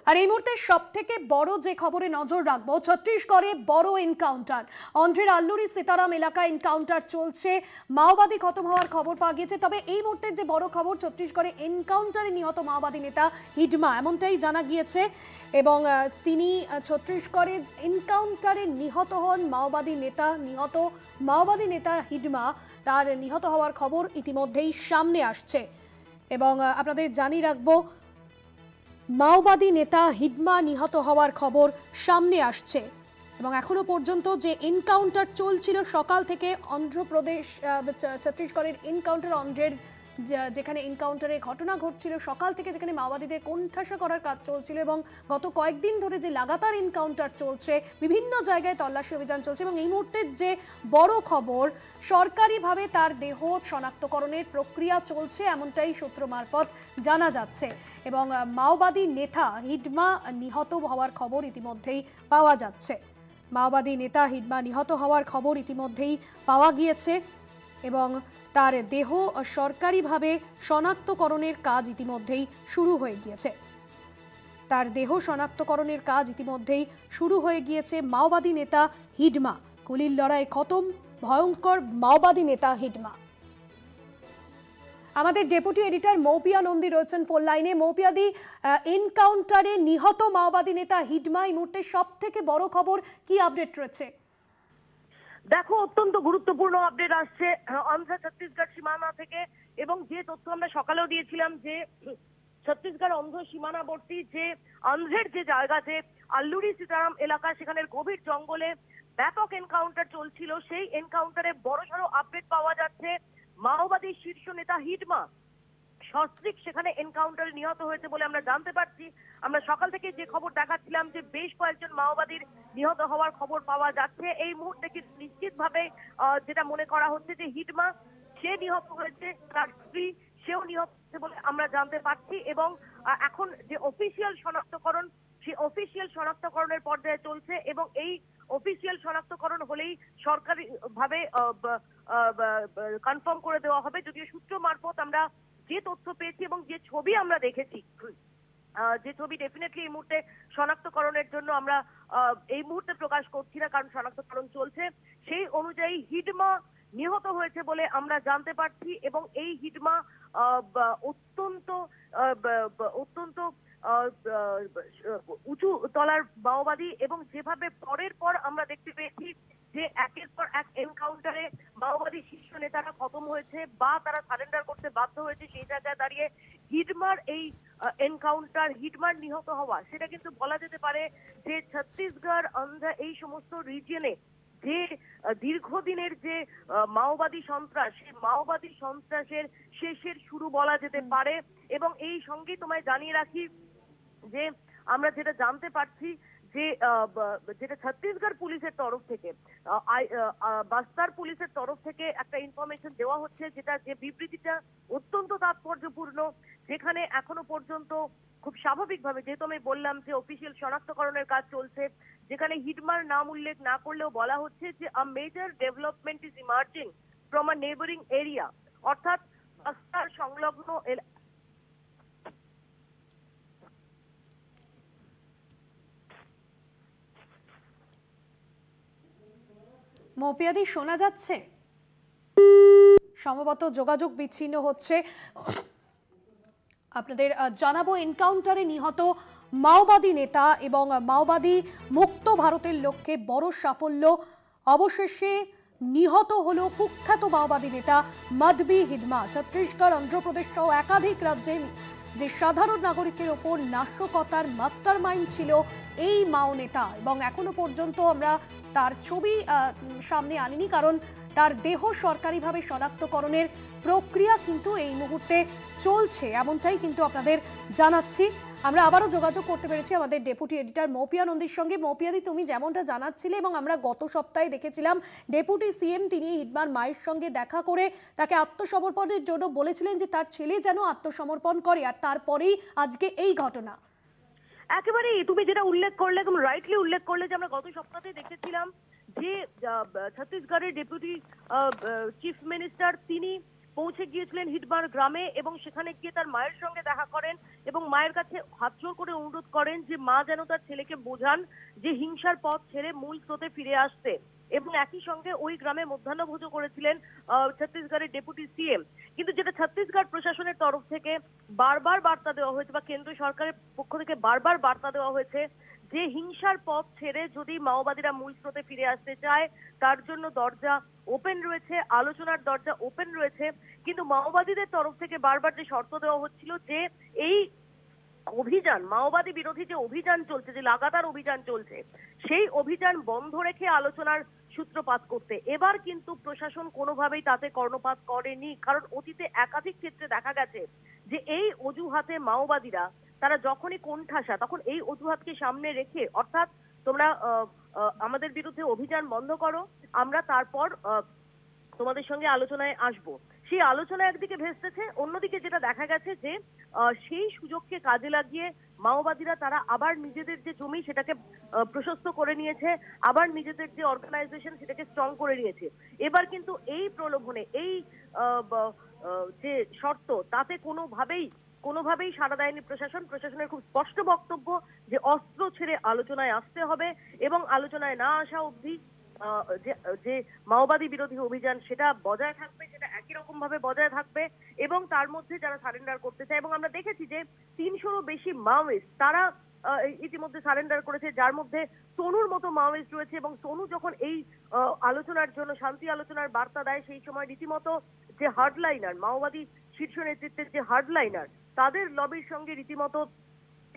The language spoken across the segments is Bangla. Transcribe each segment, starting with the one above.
আর এই মুহূর্তে সবথেকে বড় যে খবরে নজর রাখবো, ছত্তিশগড়ে বড় এনকাউন্টার। অন্ধ্রের আল্লুরি সীতারাম এলাকায় এনকাউন্টার চলছে, মাওবাদী খতম হওয়ার খবর পাওয়া গিয়েছে। তবে এই মুহূর্তে যে বড় খবর, ছত্তিশগড়ে এনকাউন্টারে নিহত মাওবাদী নেতা হিডমা, এমনটাই জানা গিয়েছে। এবং তিনি ছত্তিশগড়ে এনকাউন্টারে নিহত হন মাওবাদী নেতা হিডমা, তার নিহত হওয়ার খবর ইতিমধ্যেই সামনে আসছে। এবং আপনাদের জানিয়ে রাখবো, মাওবাদী নেতা হিডমা নিহত হওয়ার খবর সামনে আসছে। এবং এখনো পর্যন্ত যে এনকাউন্টার চলছিল সকাল থেকে, অন্ধ্রপ্রদেশ ছত্তিশগড়ের এনকাউন্টার, অন্ধ্রের যেখানে এনকাউন্টারে ঘটনা ঘটছিল সকাল থেকে, যেখানে মাওবাদীদের কোণঠাসা করার কাজ চলছিল, এবং গত কয়েকদিন ধরে যে লাগাতার এনকাউন্টার চলছে, বিভিন্ন জায়গায় তল্লাশি অভিযান চলছে। এবং এই মুহূর্তে যে বড় খবর, সরকারিভাবে তার দেহ শনাক্তকরণের প্রক্রিয়া চলছে, এমনটাই সূত্র মারফত জানা যাচ্ছে। এবং মাওবাদী নেতা হিডমা নিহত হওয়ার খবর ইতিমধ্যেই পাওয়া যাচ্ছে। মাওবাদী নেতা হিডমা নিহত হওয়ার খবর ইতিমধ্যেই পাওয়া গিয়েছে এবং তার দেহ সরকারিভাবে শনাক্তকরণের কাজ ইতিমধ্যেই শুরু হয়ে গিয়েছে। মাওবাদী নেতা হিডমা, গুলির লড়াই খতম, ভয়ঙ্কর মাওবাদী নেতা হিডমা। আমাদের ডেপুটি এডিটর মৌপিয়া নন্দী রয়েছেন ফোন লাইনে। মৌপিয়াদি, এনকাউন্টারে নিহত মাওবাদী নেতা হিডমা, এই মুহূর্তে সব থেকে বড় খবর, কি আপডেট রয়েছে? দেখো, অত্যন্ত গুরুত্বপূর্ণ আপডেট আসছে অন্ধ্র ছত্তিশগড় সীমানা থেকে। এবং যে তথ্য আমরা সকালেও দিয়েছিলাম যে ছত্তিশগড় অন্ধ্র সীমানাবর্তী যে অন্ধ্রের যে জায়গা, যে আল্লুরি সীতারাম এলাকা, সেখানের গভীর জঙ্গলে ব্যাপক এনকাউন্টার চলছিল। সেই এনকাউন্টারে বড়সড় আপডেট পাওয়া যাচ্ছে। মাওবাদী শীর্ষ নেতা হিডমা সস্ত্রীক সেখানে এনকাউন্টারে নিহত হয়েছে বলে আমরা জানতে পারছি। আমরা সকাল থেকে যে খবর দেখাচ্ছিলাম যে বেশ কয়েকজন মাওবাদীর নিহত হওয়ার খবর পাওয়া যাচ্ছে। এই মুহূর্তে কি নিশ্চিতভাবে যেটা মনে করা হচ্ছে যে হিডমা সে নিহত হয়েছে, তার স্ত্রী সেও নিহত হয়েছে বলে আমরা জানতে পারছি। এবং এখন যে অফিসিয়াল শনাক্তকরণ, সেই অফিসিয়াল শনাক্তকরণের পর্যায়ে চলছে। এবং এই অফিসিয়াল শনাক্তকরণ হলেই সরকারি ভাবে কনফার্ম করে দেওয়া হবে। যদিও সূত্র মারফত আমরা যে তথ্য পেয়েছি এবং যে ছবি আমরা দেখেছি, যে ছবি ডেফিনেটলি এই মুহূর্তে শনাক্তকরণের জন্য আমরা এই মুহূর্তে প্রকাশ করছি না, কারণ শনাক্তকরণ চলছে, সেই অনুযায়ী হিডমা নিহত হয়েছে বলে আমরা জানতে পারছি। এবং এই হিডমা অত্যন্ত উঁচু তলার মাওবাদী। এবং যেভাবে পরের পর আমরা দেখতে পেয়েছি যে একের পর এক এনকাউন্টারে মাওবাদী শীর্ষ নেতারা খতম হয়েছে বা তারা সারেন্ডার করতে বাধ্য হয়েছে, সেই জায়গায় দাঁড়িয়ে হিডমার এই এনকাউন্টার, হিডমার নিহত হওয়া, সেটা কিন্তু বলা যেতে পারে যে ছত্তিশগড়, অন্ধ্র, এই সমস্ত রিজিয়নে যে দীর্ঘদিনের যে মাওবাদী সন্ত্রাস, সেই মাওবাদী সন্ত্রাসের শেষের শুরু বলা যেতে পারে। এবং এই সঙ্গে তোমায় জানিয়ে রাখি যে আমরা যেটা জানতে পারছি যে যেটা ছত্তিশগড় পুলিশের তরফ থেকে, বাস্তার পুলিশের তরফ থেকে একটা ইনফরমেশন দেওয়া হচ্ছে, যেটা যে বিবৃতিটা অত্যন্ত তাৎপর্যপূর্ণ, যেখানে এখনো পর্যন্ত খুব স্বাভাবিকভাবে, যেহেতু আমি বললাম যে অফিসিয়াল শনাক্তকরণের কাজ চলছে, যেখানে হিডমার নাম উল্লেখ না করলেও বলা হচ্ছে যে a major development is emerging from a neighbouring area, অর্থাৎ বাস্তার সংলগ্ন মৌপিয়াদি, শোনা যাচ্ছে? সম্ভবত যোগাযোগ বিচ্ছিন্ন হচ্ছে। আপনাদের জানাবো, এনকাউন্টারে নিহত মাওবাদী নেতা এবং মাওবাদী মুক্ত ভারতের লক্ষ্যে বড় সাফল্য। অবশেষে নিহত হলো কুখ্যাত মাওবাদী নেতা মাধবী হিডমা। ছত্তিশগড়, অন্ধ্রপ্রদেশ সহ একাধিক রাজ্যে যে সাধারণ নাগরিকের ওপর নাশকতার মাস্টার মাইন্ড ছিল এই মাও নেতা। এবং এখনো পর্যন্ত আমরা তার ছবি সামনে আনিনি, কারণ তার দেহ সরকারিভাবে শনাক্তকরণের প্রক্রিয়া কিন্তু এই মুহূর্তে চলছে, এমনটাই কিন্তু আপনাদের জানাচ্ছি। আমরা আবারও যোগাযোগ করতে পেরেছি আমাদের ডেপুটি এডিটর মৌপিয়া নন্দীর সঙ্গে। মৌপিয়াদি, তুমি যেমনটা জানাচ্ছিলে এবং আমরা গত সপ্তাহে দেখেছিলাম, ডেপুটি সিএম তিনি হিডমার মায়ের সঙ্গে দেখা করে তাকে আত্মসমর্পণের জন্য বলেছিলেন যে তার ছেলে যেন আত্মসমর্পণ করে, আর তারপরেই আজকে এই ঘটনা। একেবারে তুমি যেটা উল্লেখ করলে, একদম রাইটলি উল্লেখ করলে, যে আমরা গত সপ্তাহে দেখেছিলাম যে ছত্তিশগড়ের ডেপুটি চিফ মিনিস্টার তিনি পৌঁছে গিয়েছিলেন হিডমার গ্রামে এবং সেখানে গিয়ে তার মায়ের সঙ্গে দেখা করেন এবং মায়ের কাছে হাতজোড় করে অনুরোধ করেন যে মা যেন তার ছেলেকে বোঝান যে হিংসার পথ ছেড়ে মূল স্রোতে ফিরে আসতে। এবং একই সঙ্গে ওই গ্রামে মধ্যাহ্নভোজও করেছিলেন ছত্তিশগড়ের ডেপুটি সিএম। কিন্তু যেটা ছত্তিশগড় প্রশাসনের তরফ থেকে বারবার বার্তা দেওয়া হয়েছে বা কেন্দ্র সরকারের পক্ষ থেকে বারবার বার্তা দেওয়া হয়েছে যে হিংসার পথ ছেড়ে যদি মাওবাদীরা মূল স্রোতে ফিরে আসতে চায় তার জন্য দরজা ওপেন রয়েছে, আলোচনার দরজা ওপেন রয়েছে। কিন্তু মাওবাদীদের তরফ থেকে বারবার যে শর্ত দেওয়া হচ্ছিল যে এই অভিযান, মাওবাদী বিরোধী যে অভিযান চলছে, যে লাগাতার অভিযান চলছে, সেই অভিযান বন্ধ রেখে আলোচনার সূত্রপাত করতে। এবার কিন্তু প্রশাসন কোনোভাবেই তাতে কর্ণপাত করেনি, কারণ অতীতে একাধিক ক্ষেত্রে দেখা গেছে যে এই অজুহাতে মাওবাদীরা তারা যখনই কোণঠাসা তখন এই অজুহাতকে সামনে রেখে, অর্থাৎ তোমরা আমাদের বিরুদ্ধে অভিযান বন্ধ করো, আমরা তারপর তোমাদের সঙ্গে আলোচনায় আসবো, সেই আলোচনা একদিকে ভেস্তেছে। অন্যদিকে যেটা দেখা গেছে যে সেই সুযোগকে কাজে লাগিয়ে মাওবাদীরা তারা আবার নিজেদের যে জমি সেটাকে প্রশস্ত করে নিয়েছে, আবার নিজেদের যে অর্গানাইজেশন সেটাকে স্ট্রং করে নিয়েছে। এবার কিন্তু এই প্রলোভনে, এই যে শর্ত, তাতে কোনোভাবেই সাড়া দেয়নি প্রশাসন। প্রশাসনের খুব স্পষ্ট বক্তব্য যে অস্ত্র ছেড়ে আলোচনায় আসতে হবে এবং আলোচনায় না আসা অবধি যে মাওবাদী বিরোধী অভিযান সেটা বজায় থাকবে, সেটা একই রকম ভাবে বজায় থাকবে এবং তার মধ্যে যারা সারেন্ডার করতে চায়, এবং আমরা দেখেছি যে 300-রও বেশি মাওয়িস্ট তারা ইতিমধ্যে সারেন্ডার করেছে, যার মধ্যে সোনুর মতো মাওয়িস্ট রয়েছে। এবং সোনু যখন এই আলোচনার জন্য, শান্তি আলোচনার বার্তা দেয়, সেই সময় রীতিমতো যে হার্ডলাইনার, মাওবাদী শীর্ষ নেতৃত্বের যে হার্ডলাইনার, তাদের লবির সঙ্গে রীতিমতো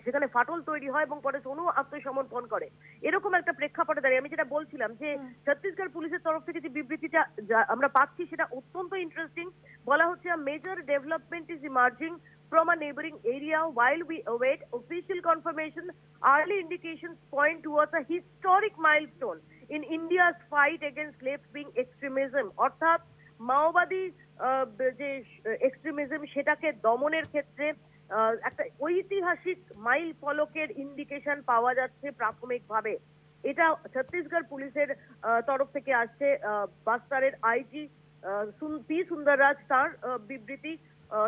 সেখানে ফাটল তৈরি হয় এবং পরে সোনু আত্মসমর্পণ করে। এরকম একটা প্রেক্ষাপটে দাঁড়িয়ে আমি যেটা বলছিলাম যে ছত্তিশগড় পুলিশের তরফ থেকে যে বিবৃতিটা আমরা পাচ্ছি সেটা অত্যন্ত ইন্টারেস্টিং। বলা হচ্ছে major development is emerging from a neighboring area while we await official confirmation. Early indications point towards a historic milestone in India's fight against left-wing extremism. অর্থাৎ মাওবাদী যে এক্সট্রিমিজম সেটাকে দমনের ক্ষেত্রে একটা ঐতিহাসিক মাইল ফলকের ইন্ডিকেশন পাওয়া যাচ্ছে প্রাথমিকভাবে। এটা ছত্তিশগড় পুলিশের তরফ থেকে আসছে। বাস্তারের আইজি পি সুন্দররাজ তার বিবৃতি,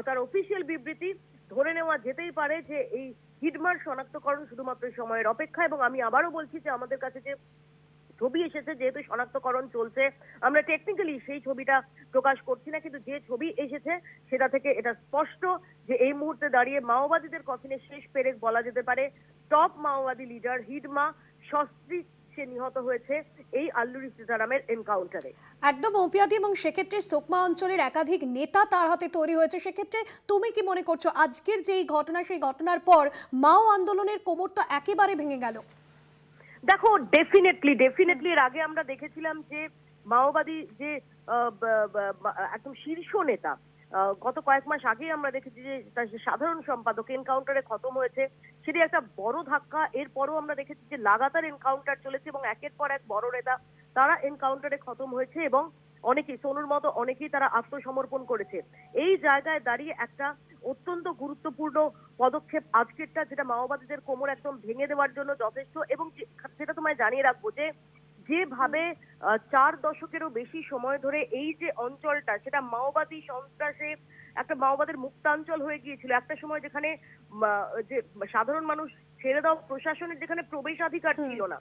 তার অফিসিয়াল বিবৃতি। ধরে নেওয়া যেতেই পারে যে এই হিডমার শনাক্তকরণ শুধুমাত্র সময়ের অপেক্ষা। এবং আমি আবারও বলছি যে আমাদের কাছে যে ছবি এসেছে, যেহেতু শনাক্তকরণ চলছে, আমরা টেকনিক্যালি সেই ছবিটা প্রকাশ করছি না, কিন্তু যে ছবি এসেছে সেটা থেকে এটা স্পষ্ট যে এই মুহূর্তে দাঁড়িয়ে মাওবাদীদের কফিনের শেষ পেরেক বলা যেতে পারে টপ মাওবাদী লিডার হিডমা সস্ত্রীক সে নিহত হয়েছে এই আল্লুরি সীতারামের এনকাউন্টারে। একদম অপিয়াদি, এবং সেক্ষেত্রে সোকমা অঞ্চলের একাধিক নেতা তার হাতে তৈরি হয়েছে। সেক্ষেত্রে তুমি কি মনে করছো আজকের যে ঘটনা, সেই ঘটনার পর মাও আন্দোলনের কোমর তো একেবারে ভেঙে গেল? দেখো, ডেফিনেটলি এর আগে আমরা দেখেছিলাম যে মাওবাদী যে একদম শীর্ষ নেতা, গত কয়েক মাস আগে আমরা দেখেছি যে তার সাধারণ সম্পাদক এনকাউন্টারে খতম হয়েছে, সেটি একটা বড় ধাক্কা। এরপরও আমরা দেখেছি যে লাগাতার এনকাউন্টার চলেছে এবং একের পর এক বড় নেতা তারা এনকাউন্টারে খতম হয়েছে এবং অনেকেই, সোনুর মতো অনেকেই তারা আত্মসমর্পণ করেছে। এই জায়গায় দাঁড়িয়ে একটা অত্যন্ত গুরুত্বপূর্ণ পদক্ষেপ আজকেরটা, যেটা মাওবাদীদের কোমর একদম ভেঙে দেওয়ার জন্য যথেষ্ট। এবং সেটা তোমায় জানিয়ে রাখবো যে যেভাবে 4 দশকেরও বেশি সময় ধরে এই যে অঞ্চলটা, সেটা মাওবাদী সন্ত্রাসে একটা মাওবাদের মুক্তাঞ্চল হয়ে গিয়েছিল। একটা সময় যেখানে যে সাধারণ মানুষ ছেড়ে দাও, প্রশাসনের যেখানে প্রবেশাধিকার ছিল না,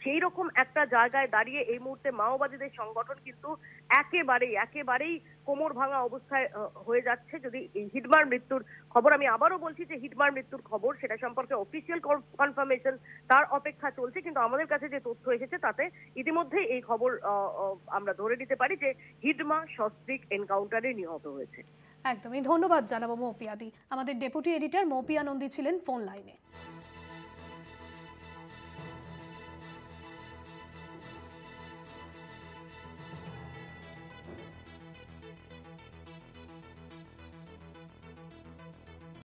সেই রকম একটা জায়গায় দাঁড়িয়ে এই মুহূর্তে মাওবাদীদের সংগঠন কিন্তু একেবারেই কোমর ভাঙা অবস্থায় হয়ে যাচ্ছে। যদি এই হিডমার মৃত্যুর খবর, আমি আবারও বলছি যে হিডমার মৃত্যুর খবর, সেটা সম্পর্কে অফিসিয়াল কনফার্মেশন তার অপেক্ষা চলছে, কিন্তু আমাদের কাছে যে তথ্য এসেছে তাতে ইতিমধ্যেই এই খবর আমরা ধরে নিতে পারি যে হিডমা সস্ত্রীক এনকাউন্টারে নিহত হয়েছে। একদমই ধন্যবাদ জানাবো মৌপিয়াদি। আমাদের ডেপুটি এডিটর মৌপিয়া নন্দী ছিলেন ফোন লাইনে।